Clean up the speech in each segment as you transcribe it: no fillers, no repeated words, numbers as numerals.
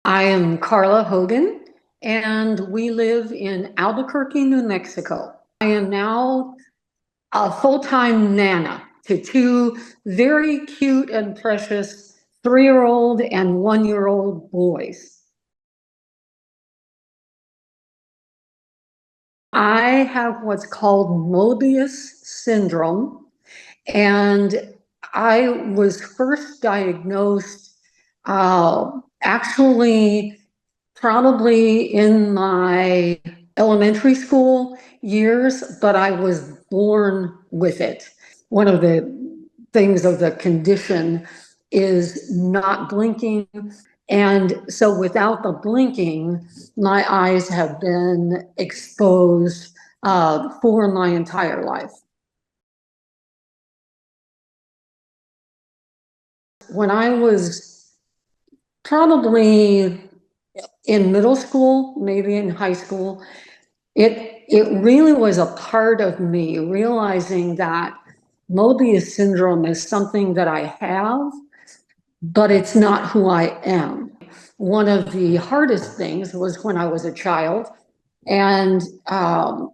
I am Karla Hogan, and we live in Albuquerque, New Mexico. I am now a full-time nana to two very cute and precious 3-year-old and 1-year-old boys. I have what's called Moebius syndrome, and I was first diagnosed actually probably in my elementary school years, but I was born with it. One of the things of the condition is not blinking. And so without the blinking, my eyes have been exposed for my entire life. When I was probably in middle school, maybe in high school, it really was a part of me realizing that Moebius syndrome is something that I have, but it's not who I am. One of the hardest things was when I was a child, and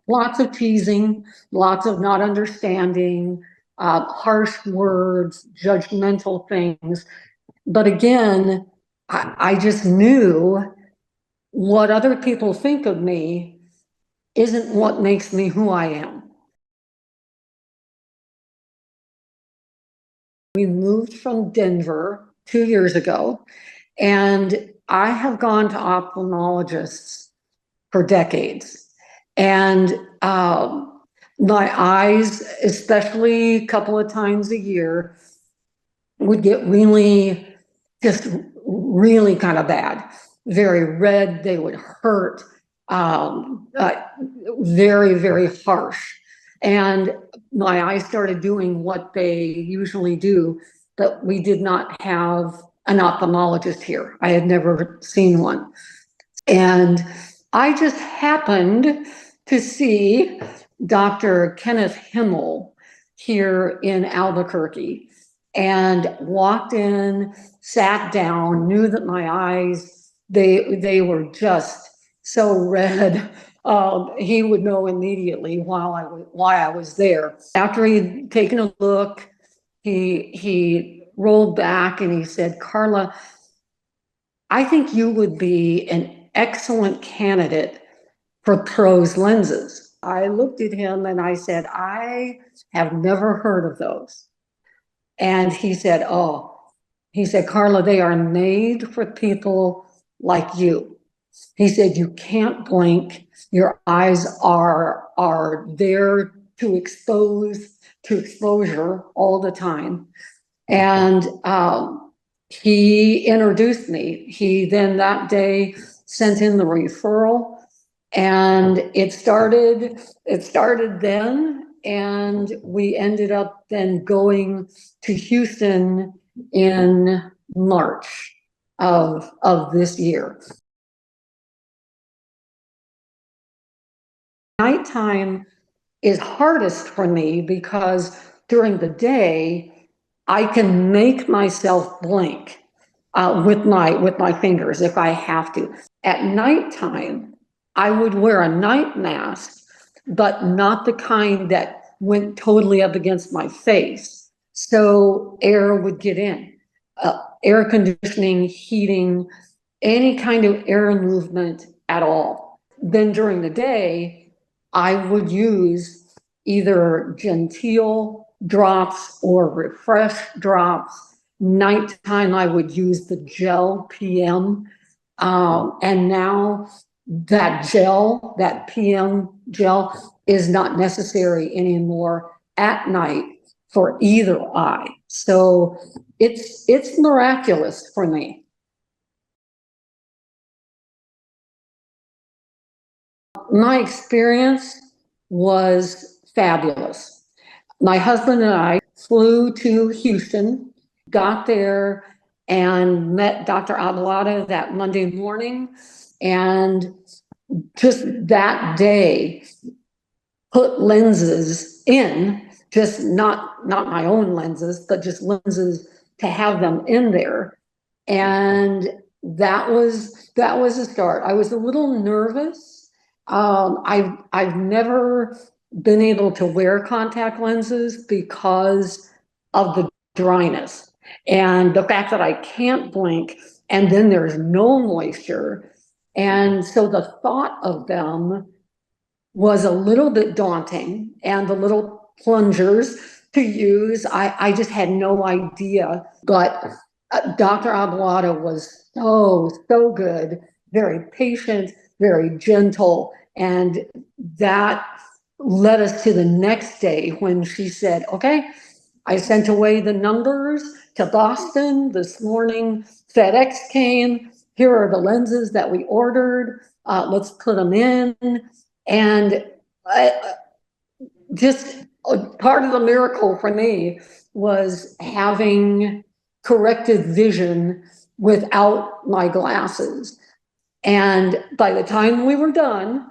lots of teasing, lots of not understanding, harsh words, judgmental things. But again, I just knew what other people think of me isn't what makes me who I am. We moved from Denver 2 years ago, and I have gone to ophthalmologists for decades. And my eyes, especially a couple of times a year, would get just really kind of bad, very red. They would hurt, very, very harsh. And my eyes started doing what they usually do, but we did not have an ophthalmologist here. I had never seen one. And I just happened to see Dr. Kenneth Himmel here in Albuquerque and walked in, sat down, knew that my eyes, they were just so red. He would know immediately why I was there. After he'd taken a look, he rolled back and he said, "Karla, I think you would be an excellent candidate for PROSE lenses." I looked at him and I said, "I have never heard of those." And he said, "Karla, they are made for people like you." He said, "You can't blink. Your eyes are there to exposure all the time." And he introduced me. He then that day sent in the referral, and it started then, and we ended up then going to Houston in March of this year. Nighttime is hardest for me because during the day I can make myself blink with my fingers if I have to. At nighttime, I would wear a night mask, but not the kind that went totally up against my face, so air would get in. Air conditioning, heating, any kind of air movement at all. Then during the day, I would use either genteel drops or refresh drops. Nighttime, I would use the gel PM. And now that PM gel is not necessary anymore at night for either eye. So it's miraculous for me. My experience was fabulous. My husband and I flew to Houston, got there, and met Dr. Abalada that Monday morning, and just that day put lenses in, just not my own lenses, but just lenses to have them in there. And that was a start. I was a little nervous. I've never been able to wear contact lenses because of the dryness and the fact that I can't blink, and then there's no moisture. And so the thought of them was a little bit daunting, and the little plungers to use, I just had no idea. But Dr. Abuada was so good, very patient, very gentle. And that led us to the next day when she said, okay, I sent away the numbers to Boston this morning. FedEx came. Here are the lenses that we ordered. Let's put them in. And just part of the miracle for me was having corrected vision without my glasses. And by the time we were done,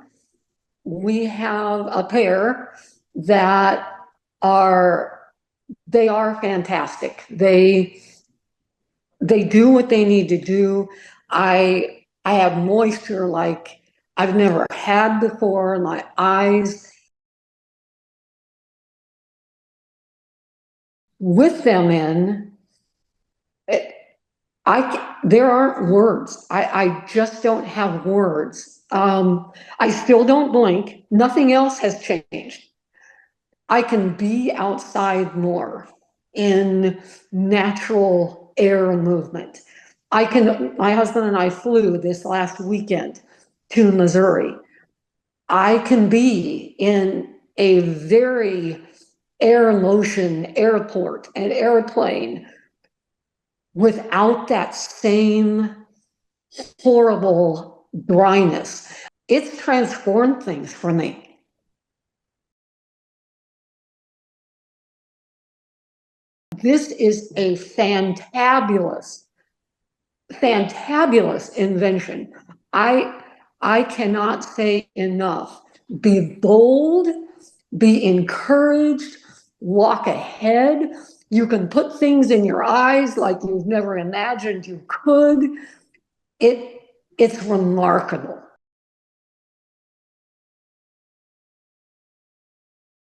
we have a pair that are fantastic. They do what they need to do. I have moisture like I've never had before in my eyes. With them in, there aren't words. I just don't have words. I still don't blink. Nothing else has changed. I can be outside more in natural air movement. My husband and I flew this last weekend to Missouri. I can be in a very air motion airport and airplane without that same horrible dryness. It's transformed things for me. This is a fantabulous invention. I cannot say enough. Be bold, be encouraged, walk ahead. You can put things in your eyes like you've never imagined you could. It's remarkable.